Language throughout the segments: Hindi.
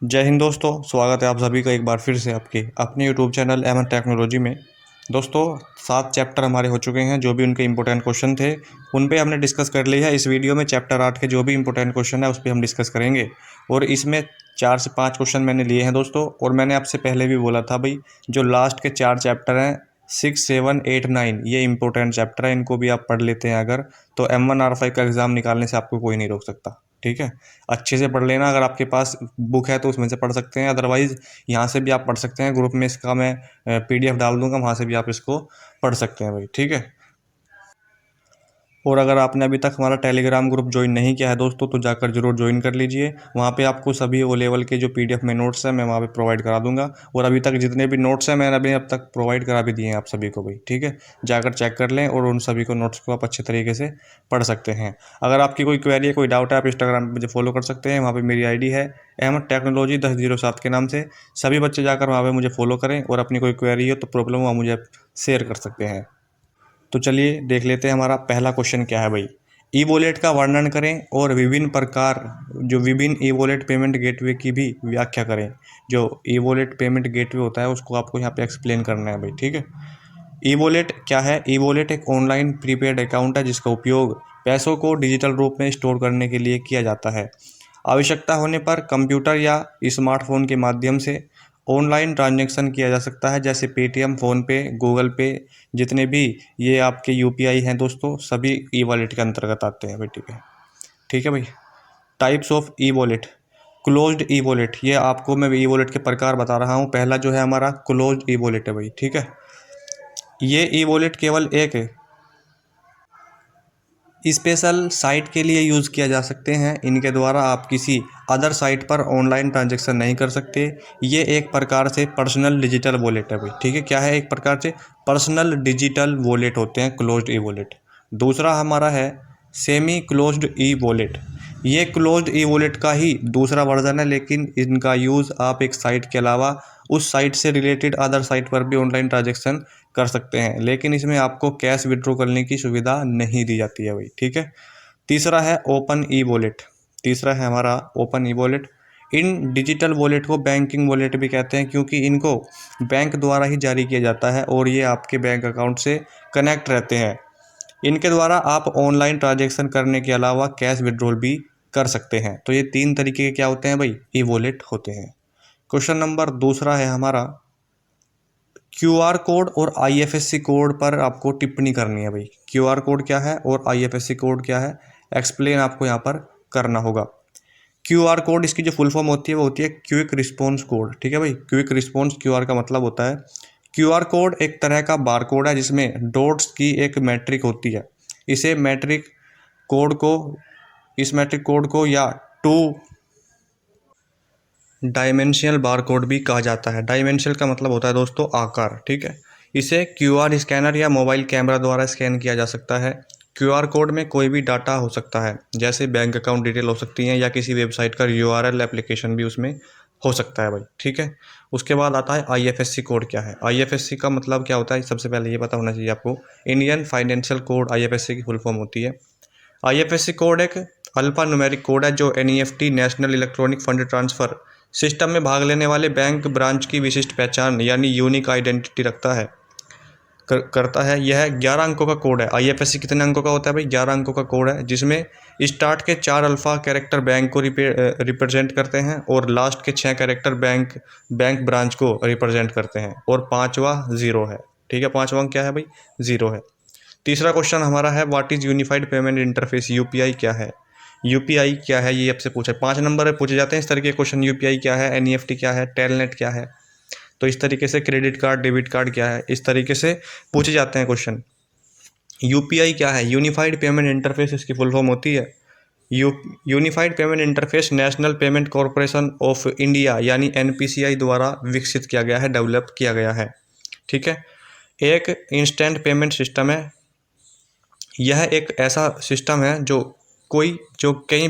जय हिंद दोस्तों, स्वागत है आप सभी का एक बार फिर से आपके अपने यूट्यूब चैनल एमएन टेक्नोलॉजी में। दोस्तों 7 चैप्टर हमारे हो चुके हैं। जो भी उनके इंपॉर्टेंट क्वेश्चन थे उन पे हमने डिस्कस कर लिया है। इस वीडियो में चैप्टर 8 के जो भी इंपॉर्टेंट क्वेश्चन है उस पर हम डिस्कस करेंगे। और इसमें 4 से 5 क्वेश्चन मैंने लिए हैं दोस्तों। और मैंने आपसे पहले भी बोला था भाई, जो लास्ट के 4 चैप्टर हैं 6, 7, 8, 9 ये इंपॉर्टेंट चैप्टर है। इनको भी आप पढ़ लेते हैं अगर, तो M1R5 का एग्ज़ाम निकालने से आपको कोई नहीं रोक सकता। ठीक है, अच्छे से पढ़ लेना। अगर आपके पास बुक है तो उसमें से पढ़ सकते हैं, अदरवाइज़ यहाँ से भी आप पढ़ सकते हैं। ग्रुप में इसका मैं PDF डाल दूंगा, वहाँ से भी आप इसको पढ़ सकते हैं भाई। ठीक है। और अगर आपने अभी तक हमारा टेलीग्राम ग्रुप ज्वाइन नहीं किया है दोस्तों, तो जाकर जरूर ज्वाइन कर लीजिए। वहाँ पे आपको सभी ओ लेवल के जो PDF में नोट्स हैं मैं वहाँ पे प्रोवाइड करा दूंगा। और अभी तक जितने भी नोट्स हैं मैंने अभी अब तक प्रोवाइड करा भी दिए हैं आप सभी को भाई। ठीक है, जाकर चेक कर लें और उन सभी को नोट्स को आप अच्छे तरीके से पढ़ सकते हैं। अगर आपकी कोई क्वेरी है, कोई डाउट है, आप इंस्टाग्राम पर मुझे फॉलो कर सकते हैं। वहाँ पर मेरी ID है अहमद टेक्नोलॉजी 1007 के नाम से। सभी बच्चे जाकर वहाँ पर मुझे फॉलो करें और अपनी कोई क्वेरी हो तो प्रॉब्लम हो मुझे शेयर कर सकते हैं। तो चलिए देख लेते हैं हमारा पहला क्वेश्चन क्या है भाई। ई वॉलेट का वर्णन करें और विभिन्न ई वॉलेट पेमेंट गेटवे की भी व्याख्या करें। जो ई वॉलेट पेमेंट गेटवे होता है उसको आपको यहाँ पे एक्सप्लेन करना है भाई। ठीक है, ई वॉलेट क्या है। ई वॉलेट एक ऑनलाइन प्रीपेड अकाउंट है जिसका उपयोग पैसों को डिजिटल रूप में स्टोर करने के लिए किया जाता है। आवश्यकता होने पर कंप्यूटर या स्मार्टफोन के माध्यम से ऑनलाइन ट्रांजैक्शन किया जा सकता है, जैसे पेटीएम, फ़ोनपे, गूगल पे, जितने भी ये आपके UPI हैं दोस्तों, सभी ई वॉलेट के अंतर्गत आते हैं भाई। ठीक है भाई। Types of e wallet. Closed e wallet, ये आपको मैं ई वॉलेट के प्रकार बता रहा हूँ। पहला जो है हमारा क्लोज्ड ई वॉलेट है भाई। ठीक है, ये ई वॉलेट केवल एक स्पेशल साइट के लिए यूज़ किया जा सकते हैं। इनके द्वारा आप किसी अदर साइट पर ऑनलाइन ट्रांजैक्शन नहीं कर सकते। ये एक प्रकार से पर्सनल डिजिटल वॉलेट है भाई। ठीक है, क्या है, एक प्रकार से पर्सनल डिजिटल वॉलेट होते हैं क्लोज्ड ई वॉलेट। दूसरा हमारा है सेमी क्लोज्ड ई वॉलेट। ये क्लोज्ड ई वॉलेट का ही दूसरा वर्जन है, लेकिन इनका यूज़ आप एक साइट के अलावा उस साइट से रिलेटेड अदर साइट पर भी ऑनलाइन ट्रांजैक्शन कर सकते हैं, लेकिन इसमें आपको कैश विड्रॉ करने की सुविधा नहीं दी जाती है भाई। ठीक है। तीसरा है ओपन ई वॉलेट। तीसरा है हमारा ओपन ई वॉलेट। इन डिजिटल वॉलेट को बैंकिंग वॉलेट भी कहते हैं, क्योंकि इनको बैंक द्वारा ही जारी किया जाता है और ये आपके बैंक अकाउंट से कनेक्ट रहते हैं। इनके द्वारा आप ऑनलाइन ट्रांजैक्शन करने के अलावा कैश विड्रॉल भी कर सकते हैं। तो ये 3 तरीके के क्या होते हैं भाई, ई वॉलेट होते हैं। क्वेश्चन नंबर दूसरा है हमारा, QR कोड और IFSC कोड पर आपको टिप्पणी करनी है भाई। QR कोड क्या है और IFSC कोड क्या है, एक्सप्लेन आपको यहाँ पर करना होगा। QR कोड, इसकी जो फुल फॉर्म होती है वो होती है क्विक रिस्पॉन्स कोड। ठीक है भाई, क्विक रिस्पॉन्स QR का मतलब होता है। QR कोड एक तरह का बार कोड है जिसमें डॉट्स की एक मैट्रिक होती है। इसे मैट्रिक कोड को इस मैट्रिक कोड को या 2 डायमेंशनल बार कोड भी कहा जाता है। डायमेंशनल का मतलब होता है दोस्तों आकार। ठीक है, इसे QR स्कैनर या मोबाइल कैमरा द्वारा स्कैन किया जा सकता है। QR कोड में कोई भी डाटा हो सकता है, जैसे बैंक अकाउंट डिटेल हो सकती हैं या किसी वेबसाइट का URL एप्लीकेशन भी उसमें हो सकता है भाई। ठीक है, उसके बाद आता है IFSC कोड क्या है। IFSC का मतलब क्या होता है, सबसे पहले ये पता होना चाहिए आपको। इंडियन फाइनेंशियल कोड IFSC की फुल फॉर्म होती है। IFSC कोड एक अल्फा न्यूमेरिक कोड है जो NEFT national electronic fund transfer system में भाग लेने वाले बैंक ब्रांच की विशिष्ट पहचान यानी यूनिक आइडेंटिटी रखता है करता है। यह 11 अंकों का कोड है। IFSC कितने अंकों का होता है भाई, 11 अंकों का कोड है, जिसमें स्टार्ट के 4 अल्फ़ा कैरेक्टर बैंक को रिप्रेजेंट करते हैं और लास्ट के 6 कैरेक्टर बैंक ब्रांच को रिप्रेजेंट करते हैं और 5वां 0 है। ठीक है, 5वां अंक क्या है भाई, 0 है। तीसरा क्वेश्चन हमारा है, what is unified payment interface. UPI क्या है। UPI क्या है ये आपसे पूछा है, 5 नंबर में पूछे जाते हैं इस तरह के क्वेश्चन। UPI क्या है, NEFT क्या है, टेलनेट क्या है। तो इस तरीके से क्रेडिट कार्ड, डेबिट कार्ड क्या है, इस तरीके से पूछे जाते हैं क्वेश्चन। UPI क्या है, यूनिफाइड पेमेंट इंटरफेस इसकी फुल फॉर्म होती है। Unified payment interface national payment corporation of India यानी NPCI द्वारा विकसित किया गया है, डेवलप किया गया है। ठीक है, एक इंस्टेंट पेमेंट सिस्टम है। यह एक ऐसा सिस्टम है जो कई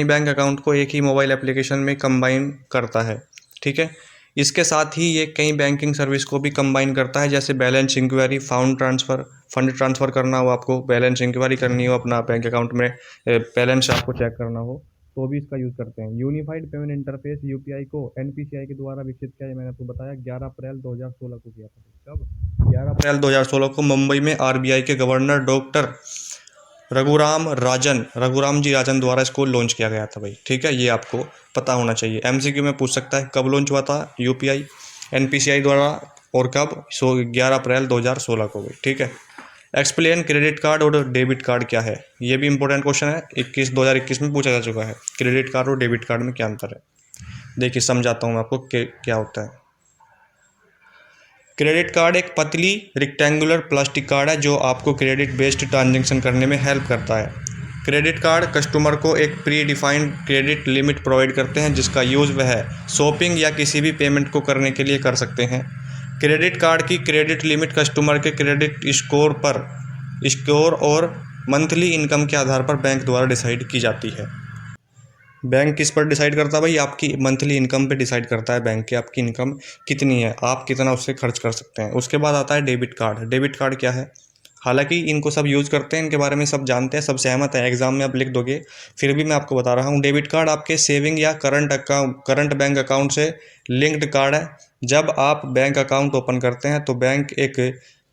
बैंक अकाउंट को एक ही मोबाइल एप्लीकेशन में कंबाइन करता है। ठीक है, इसके साथ ही ये कई बैंकिंग सर्विस को भी कंबाइन करता है, जैसे बैलेंस इंक्वायरी, फंड ट्रांसफ़र करना हो, आपको बैलेंस इंक्वायरी करनी हो, अपना बैंक अकाउंट में बैलेंस आपको चेक करना हो, तो भी इसका यूज़ करते हैं। यूनिफाइड पेमेंट इंटरफेस यूपीआई को एनपीसीआई के द्वारा विकसित किया, ये मैंने आपको बताया 11 अप्रैल 2016 को किया था। कब? 11 अप्रैल 2016 को मुंबई में आरबीआई के गवर्नर डॉक्टर रघुराम जी राजन द्वारा इसको लॉन्च किया गया था भाई। ठीक है, ये आपको पता होना चाहिए। एमसीक्यू में पूछ सकता है कब लॉन्च हुआ था यूपीआई एनपीसीआई द्वारा और कब? 11 अप्रैल 2016 को भाई। ठीक है। एक्सप्लेन क्रेडिट कार्ड और डेबिट कार्ड क्या है, ये भी इंपॉर्टेंट क्वेश्चन है। 2021 में पूछा जा चुका है। क्रेडिट कार्ड और डेबिट कार्ड में क्या अंतर है? देखिए समझाता हूँ मैं आपको क्या होता है। क्रेडिट कार्ड एक पतली रेक्टेंगुलर प्लास्टिक कार्ड है जो आपको क्रेडिट बेस्ड ट्रांजैक्शन करने में हेल्प करता है। क्रेडिट कार्ड कस्टमर को एक pre defined credit limit provide करते हैं जिसका यूज़ वह शॉपिंग या किसी भी पेमेंट को करने के लिए कर सकते हैं। क्रेडिट कार्ड की क्रेडिट लिमिट कस्टमर के क्रेडिट स्कोर और मंथली इनकम के आधार पर बैंक द्वारा डिसाइड की जाती है। बैंक किस पर डिसाइड करता है भाई? आपकी मंथली इनकम पे डिसाइड करता है बैंक की आपकी इनकम कितनी है, आप कितना उससे खर्च कर सकते हैं। उसके बाद आता है डेबिट कार्ड। डेबिट कार्ड क्या है? हालांकि इनको सब यूज़ करते हैं, इनके बारे में सब जानते हैं, सब सहमत हैं, एग्जाम में आप लिख दोगे, फिर भी मैं आपको बता रहा हूँ। डेबिट कार्ड आपके सेविंग या करंट बैंक अकाउंट से लिंक्ड कार्ड है। जब आप बैंक अकाउंट ओपन करते हैं तो बैंक एक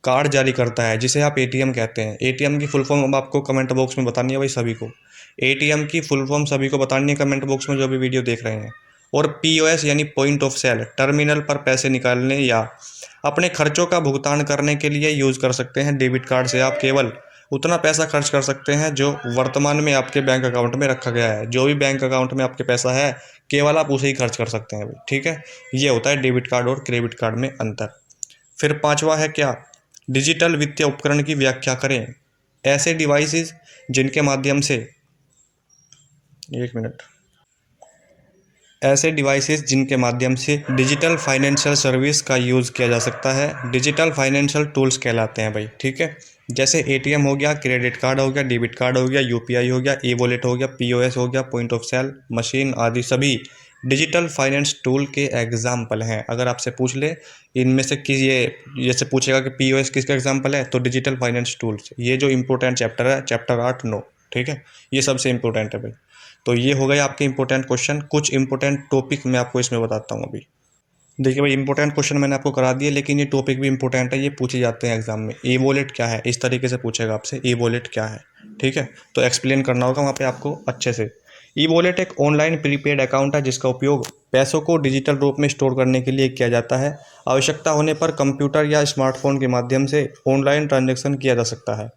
कार्ड जारी करता है जिसे आप एटीएम कहते हैं। एटीएम की फुल फॉर्म आपको कमेंट बॉक्स में बतानी है भाई सभी को। एटीएम की फुल फॉर्म सभी को बतानी है कमेंट बॉक्स में जो भी वीडियो देख रहे हैं। और पीओएस यानी पॉइंट ऑफ सेल, टर्मिनल पर पैसे निकालने या अपने खर्चों का भुगतान करने के लिए यूज़ कर सकते हैं। डेबिट कार्ड से आप केवल उतना पैसा खर्च कर सकते हैं जो वर्तमान में आपके बैंक अकाउंट में रखा गया है। जो भी बैंक अकाउंट में आपके पैसा है केवल आप उसे ही खर्च कर सकते हैं भाई। ठीक है, ये होता है डेबिट कार्ड और क्रेडिट कार्ड में अंतर। फिर पांचवा है क्या? डिजिटल वित्तीय उपकरण की व्याख्या करें। ऐसे डिवाइसेस जिनके माध्यम से ऐसे डिवाइसेस जिनके माध्यम से डिजिटल फाइनेंशियल सर्विस का यूज़ किया जा सकता है डिजिटल फाइनेंशियल टूल्स कहलाते हैं भाई। ठीक है, जैसे एटीएम हो गया, क्रेडिट कार्ड हो गया, डेबिट कार्ड हो गया, यूपीआई हो गया, ई वॉलेट हो गया, पीओएस हो गया, पॉइंट ऑफ सेल मशीन आदि सभी डिजिटल फाइनेंस टूल के एग्जाम्पल हैं। अगर आपसे पूछ ले इनमें से किस ये जैसे पूछेगा कि पीओएस किसका एग्जाम्पल है तो डिजिटल फाइनेंस टूल्स, ये जो इंपॉर्टेंट चैप्टर है चैप्टर 8 9। ठीक है, ये सबसे इंपॉर्टेंट है भाई। तो ये हो गए आपके इंपॉर्टेंट क्वेश्चन। कुछ इंपॉर्टेंट टॉपिक मैं आपको इसमें बताता हूँ अभी। देखिए भाई, इंपॉर्टेंट क्वेश्चन मैंने आपको करा दिए, लेकिन ये टॉपिक भी इंपॉर्टेंट है, ये पूछे जाते हैं एग्जाम में। ई वॉलेट क्या है, इस तरीके से पूछेगा आपसे, ई वॉलेट क्या है। ठीक है, तो एक्सप्लेन करना होगा वहाँ पे आपको अच्छे से। ई वॉलेट एक ऑनलाइन प्रीपेड अकाउंट है जिसका उपयोग पैसों को डिजिटल रूप में स्टोर करने के लिए किया जाता है। आवश्यकता होने पर कंप्यूटर या स्मार्टफोन के माध्यम से ऑनलाइन ट्रांजेक्शन किया जा सकता है।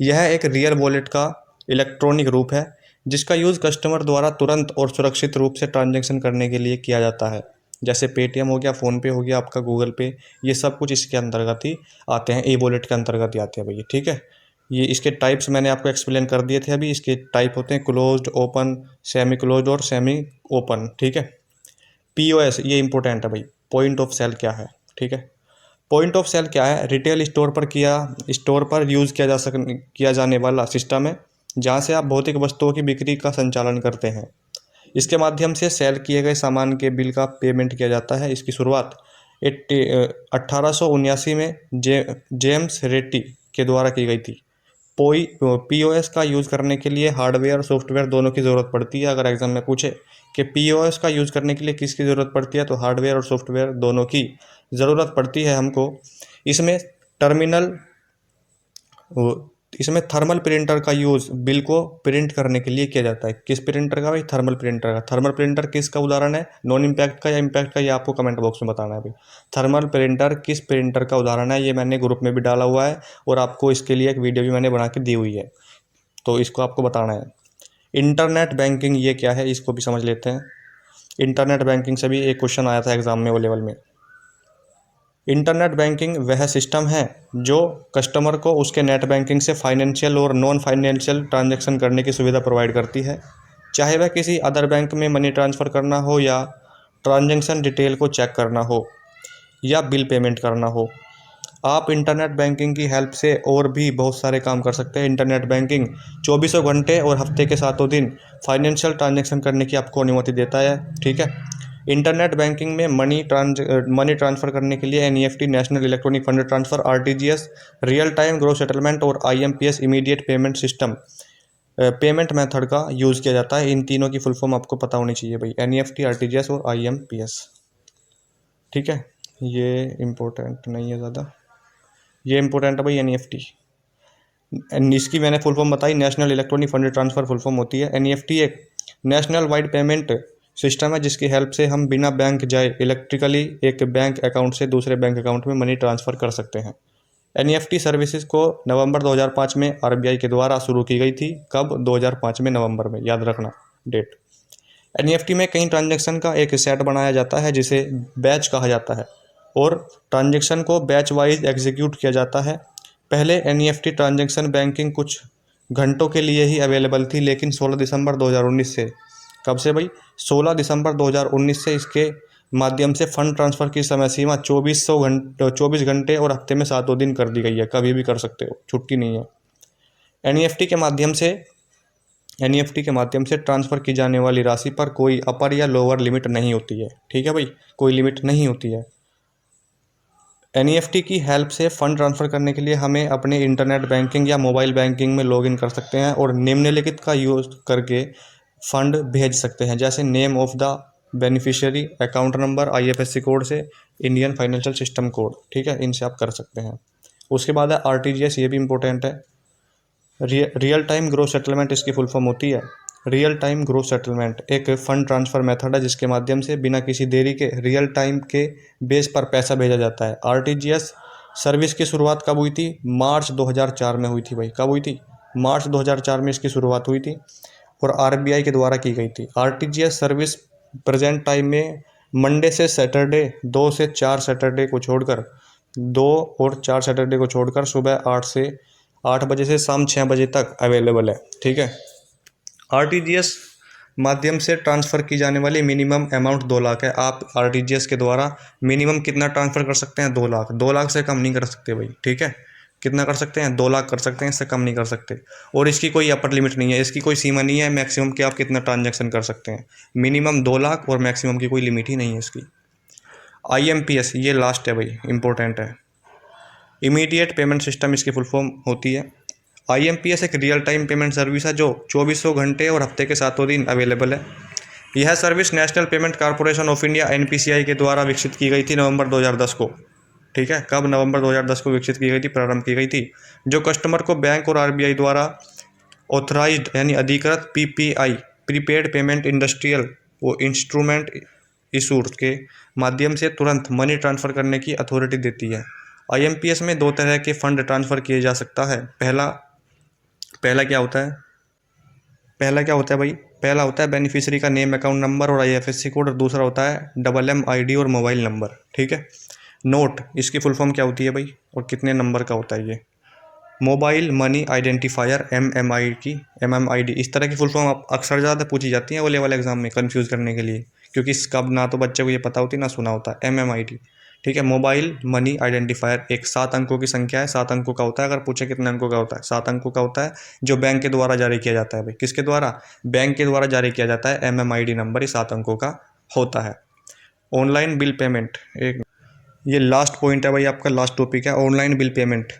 यह एक रियल वॉलेट का इलेक्ट्रॉनिक रूप है जिसका यूज़ कस्टमर द्वारा तुरंत और सुरक्षित रूप से ट्रांजैक्शन करने के लिए किया जाता है। जैसे पेटीएम हो गया, फ़ोनपे हो गया, आपका गूगल पे, ये सब कुछ इसके अंतर्गत ही आते हैं, ई वॉलेट के अंतर्गत ही आते हैं भैया। ठीक है, ये इसके टाइप्स मैंने आपको एक्सप्लेन कर दिए थे अभी। इसके टाइप होते हैं क्लोज्ड, ओपन, सेमी क्लोज्ड और सेमी ओपन। ठीक है, पीओएस ये इंपॉर्टेंट है भाई। पॉइंट ऑफ सेल क्या है? ठीक है, पॉइंट ऑफ सेल क्या है? रिटेल स्टोर पर यूज़ किया जाने वाला सिस्टम है जहाँ से आप भौतिक वस्तुओं की बिक्री का संचालन करते हैं। इसके माध्यम से सेल किए गए सामान के बिल का पेमेंट किया जाता है। इसकी शुरुआत 1879 में जेम्स रेटी के द्वारा की गई थी। पीओएस का यूज़ करने के लिए हार्डवेयर और सॉफ्टवेयर दोनों की ज़रूरत पड़ती है। अगर एग्जाम में पूछे कि पीओएस का यूज़ करने के लिए किसकी ज़रूरत पड़ती है तो हार्डवेयर और सॉफ्टवेयर दोनों की ज़रूरत पड़ती है हमको। इसमें टर्मिनल इसमें थर्मल प्रिंटर का यूज़ बिल को प्रिंट करने के लिए किया जाता है। किस प्रिंटर का भाई? थर्मल प्रिंटर का। थर्मल प्रिंटर किसका उदाहरण है? नॉन इम्पैक्ट का या इम्पैक्ट का, ये आपको कमेंट बॉक्स में बताना है भाई। थर्मल प्रिंटर किस प्रिंटर का उदाहरण है, ये मैंने ग्रुप में भी डाला हुआ है और आपको इसके लिए एक वीडियो भी मैंने बना के दी हुई है, तो इसको आपको बताना है। इंटरनेट बैंकिंग ये क्या है, इसको भी समझ लेते हैं। इंटरनेट बैंकिंग से भी एक क्वेश्चन आया था एग्जाम में, वो लेवल में। इंटरनेट बैंकिंग वह सिस्टम है जो कस्टमर को उसके नेट बैंकिंग से फाइनेंशियल और नॉन फाइनेंशियल ट्रांजैक्शन करने की सुविधा प्रोवाइड करती है, चाहे वह किसी अदर बैंक में मनी ट्रांसफ़र करना हो या ट्रांजैक्शन डिटेल को चेक करना हो या बिल पेमेंट करना हो। आप इंटरनेट बैंकिंग की हेल्प से और भी बहुत सारे काम कर सकते हैं। इंटरनेट बैंकिंग 24 घंटे और हफ्ते के 7 दिन फाइनेंशियल ट्रांजैक्शन करने की आपको अनुमति देता है। ठीक है, इंटरनेट बैंकिंग में मनी ट्रांसफ़र करने के लिए NEFT, national electronic fund transfer, RTGS, real time gross settlement और IMPS immediate payment system payment method का यूज़ किया जाता है। इन तीनों की फुल फॉर्म आपको पता होनी चाहिए भाई, NEFT, RTGS और IMPS। ठीक है, ये इम्पोर्टेंट नहीं है ज़्यादा, ये इम्पोर्टेंट है भाई NEFT। इसकी मैंने फुल फॉर्म बताई, national electronic fund transfer full form होती है। NEFT एक नेशनल वाइड पेमेंट सिस्टम है जिसकी हेल्प से हम बिना बैंक जाए इलेक्ट्रिकली एक बैंक अकाउंट से दूसरे बैंक अकाउंट में मनी ट्रांसफ़र कर सकते हैं। NEFT सर्विसेज को नवंबर 2005 में RBI के द्वारा शुरू की गई थी। कब? 2005 में नवंबर में, याद रखना डेट। NEFT में कई ट्रांजैक्शन का एक सेट बनाया जाता है जिसे बैच कहा जाता है और ट्रांजैक्शन को बैच वाइज एग्जीक्यूट किया जाता है। पहले NEFT ट्रांजैक्शन बैंकिंग कुछ घंटों के लिए ही अवेलेबल थी, लेकिन 16 दिसंबर 2019 से, कब से भाई? 16 दिसंबर 2019 से इसके माध्यम से फंड ट्रांसफ़र की समय सीमा 24 घंटे और हफ्ते में 7 दिन कर दी गई है। कभी भी कर सकते हो, छुट्टी नहीं है। NEFT के माध्यम से ट्रांसफ़र की जाने वाली राशि पर कोई अपर या लोअर लिमिट नहीं होती है। ठीक है भाई, कोई लिमिट नहीं होती है। NEFT की हेल्प से फ़ंड ट्रांसफ़र करने के लिए हमें अपने इंटरनेट बैंकिंग या मोबाइल बैंकिंग में लॉगिन कर सकते हैं और निम्नलिखित का यूज़ करके फ़ंड भेज सकते हैं, जैसे name of the beneficiary, account number, IFSC code से इंडियन फाइनेंशियल सिस्टम कोड। ठीक है, इनसे आप कर सकते हैं। उसके बाद है RTGS, ये भी इम्पोर्टेंट है। रियल टाइम ग्रोस सेटलमेंट इसकी फुल फॉर्म होती है। रियल टाइम ग्रोस सेटलमेंट एक फंड ट्रांसफ़र मेथड है जिसके माध्यम से बिना किसी देरी के रियल टाइम के बेस पर पैसा भेजा जाता है। RTGS सर्विस की शुरुआत कब हुई थी? मार्च 2004 में हुई थी भाई। कब हुई थी? मार्च 2004 में इसकी शुरुआत हुई थी और RBI के द्वारा की गई थी। RTGS सर्विस प्रेजेंट टाइम में मंडे से सैटरडे, 2 से 4 सैटरडे को छोड़कर 2 और 4 सैटरडे को छोड़कर सुबह 8 बजे से शाम 6 बजे तक अवेलेबल है। ठीक है। RTGS माध्यम से ट्रांसफ़र की जाने वाली मिनिमम अमाउंट 2 लाख है। आप RTGS के द्वारा मिनिमम कितना ट्रांसफ़र कर सकते हैं? 2 लाख। 2 लाख से कम नहीं कर सकते भाई। ठीक है, कितना कर सकते हैं? 2 लाख कर सकते हैं, इससे कम नहीं कर सकते। और इसकी कोई अपर लिमिट नहीं है, इसकी कोई सीमा नहीं है मैक्सिमम कि आप कितना ट्रांजैक्शन कर सकते हैं। मिनिमम 2 लाख और मैक्सिमम की कोई लिमिट ही नहीं है इसकी। IMPS ये लास्ट है भाई, इंपॉर्टेंट है। इमीडिएट पेमेंट सिस्टम इसकी फुल फॉर्म होती है। IMPS एक रियल टाइम पेमेंट सर्विस है जो 2400 घंटे और हफ्ते के 7 दिन अवेलेबल है। यह service national payment corporation of India NPCI के द्वारा विकसित की गई थी नवंबर 2010 को। ठीक है, कब? नवंबर 2010 को विकसित की गई थी, प्रारंभ की गई थी, जो कस्टमर को बैंक और RBI द्वारा ऑथराइज्ड यानी अधिकृत PPI प्रीपेड पेमेंट इंडस्ट्रियल वो इंस्ट्रूमेंट इशूर के माध्यम से तुरंत मनी ट्रांसफ़र करने की अथॉरिटी देती है। IMPS में 2 तरह के फंड ट्रांसफ़र किए जा सकता है। पहला क्या होता है? भाई? पहला होता है बेनिफिशियरी का नेम, अकाउंट नंबर और IFSC कोड, और दूसरा होता है MMID और मोबाइल नंबर। ठीक है। नोट इसकी फुल फॉर्म क्या होती है भाई और कितने नंबर का होता है ये? Mobile money identifier, MMID। इस तरह की फुल फॉर्म आप अक्सर ज़्यादा पूछी जाती हैं वो लेवल एग्जाम में कंफ्यूज करने के लिए, क्योंकि कब ना तो बच्चे को ये पता होती ना सुना होता है। MMID। ठीक है, मोबाइल मनी आइडेंटिफायर एक 7 अंकों की संख्या है। 7 अंकों का होता है। अगर पूछे कितने अंकों का होता है? 7 अंकों का होता है, जो बैंक के द्वारा जारी किया जाता है भाई। किसके द्वारा? बैंक के द्वारा जारी किया जाता है। MMID नंबर ही 7 अंकों का होता है। ऑनलाइन बिल पेमेंट, एक ये लास्ट पॉइंट है भाई, आपका लास्ट टॉपिक है online bill payment.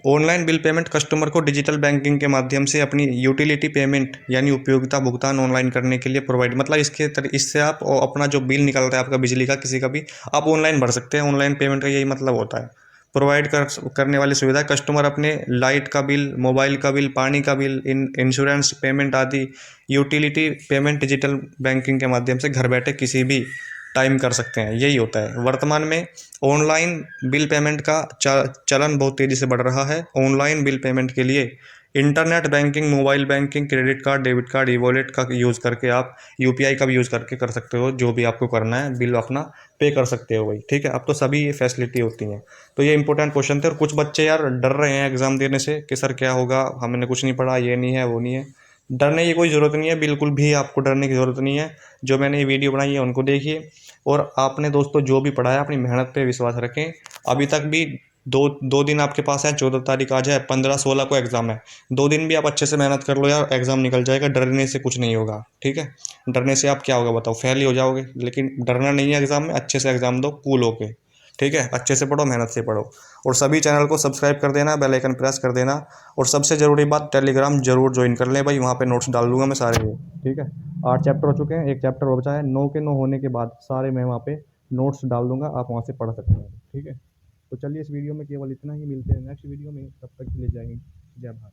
Online bill payment customer को डिजिटल बैंकिंग के माध्यम से अपनी यूटिलिटी पेमेंट यानी उपयोगिता भुगतान ऑनलाइन करने के लिए प्रोवाइड, मतलब इससे आप अपना जो बिल निकलता है आपका बिजली का किसी का भी, आप ऑनलाइन भर सकते हैं। ऑनलाइन पेमेंट का यही मतलब होता है। प्रोवाइड करने वाली सुविधा कस्टमर अपने लाइट का बिल, मोबाइल का बिल, पानी का बिल, इंश्योरेंस पेमेंट आदि यूटिलिटी पेमेंट डिजिटल बैंकिंग के माध्यम से घर बैठे किसी भी टाइम कर सकते हैं। यही होता है। वर्तमान में ऑनलाइन बिल पेमेंट का चलन बहुत तेज़ी से बढ़ रहा है। ऑनलाइन बिल पेमेंट के लिए internet banking, mobile banking, credit card, debit card, e wallet का यूज़ करके आप UPI का भी यूज़ करके कर सकते हो। जो भी आपको करना है बिल अपना पे कर सकते हो भाई। ठीक है, अब तो सभी ये फैसिलिटी होती हैं। तो ये इंपॉर्टेंट क्वेश्चन थे। और कुछ बच्चे यार डर रहे हैं एग्ज़ाम देने से कि सर क्या होगा, हमने कुछ नहीं पढ़ा, ये नहीं है, वो नहीं है। डरने की कोई ज़रूरत नहीं है, बिल्कुल भी आपको डरने की ज़रूरत नहीं है। जो मैंने ये वीडियो बनाई है उनको देखिए, और आपने दोस्तों जो भी पढ़ा है अपनी मेहनत पे विश्वास रखें। अभी तक भी दो दिन आपके पास है। 14 तारीख आज है, 15-16 को एग्ज़ाम है। 2 दिन भी आप अच्छे से मेहनत कर लो यार, एग्ज़ाम निकल जाएगा। डरने से कुछ नहीं होगा। ठीक है, डरने से आप क्या होगा बताओ? फेल ही हो जाओगे। लेकिन डरना नहीं है एग्ज़ाम में, अच्छे से एग्ज़ाम दो कूल होके। ठीक है, अच्छे से पढ़ो, मेहनत से पढ़ो, और सभी चैनल को सब्सक्राइब कर देना, बेल आइकन प्रेस कर देना, और सबसे ज़रूरी बात, टेलीग्राम जरूर ज्वाइन कर लें भाई, वहाँ पे नोट्स डाल दूंगा मैं सारे ये। ठीक है, 8 चैप्टर हो चुके हैं, एक चैप्टर और बचा है, 9 के 9 होने के बाद सारे मैं वहाँ पे नोट्स डाल दूंगा, आप वहाँ से पढ़ सकते हैं। ठीक है, तो चलिए इस वीडियो में केवल इतना ही, मिलते हैं नेक्स्ट वीडियो में, तब तक के लिए जय हिंद, जय भारत।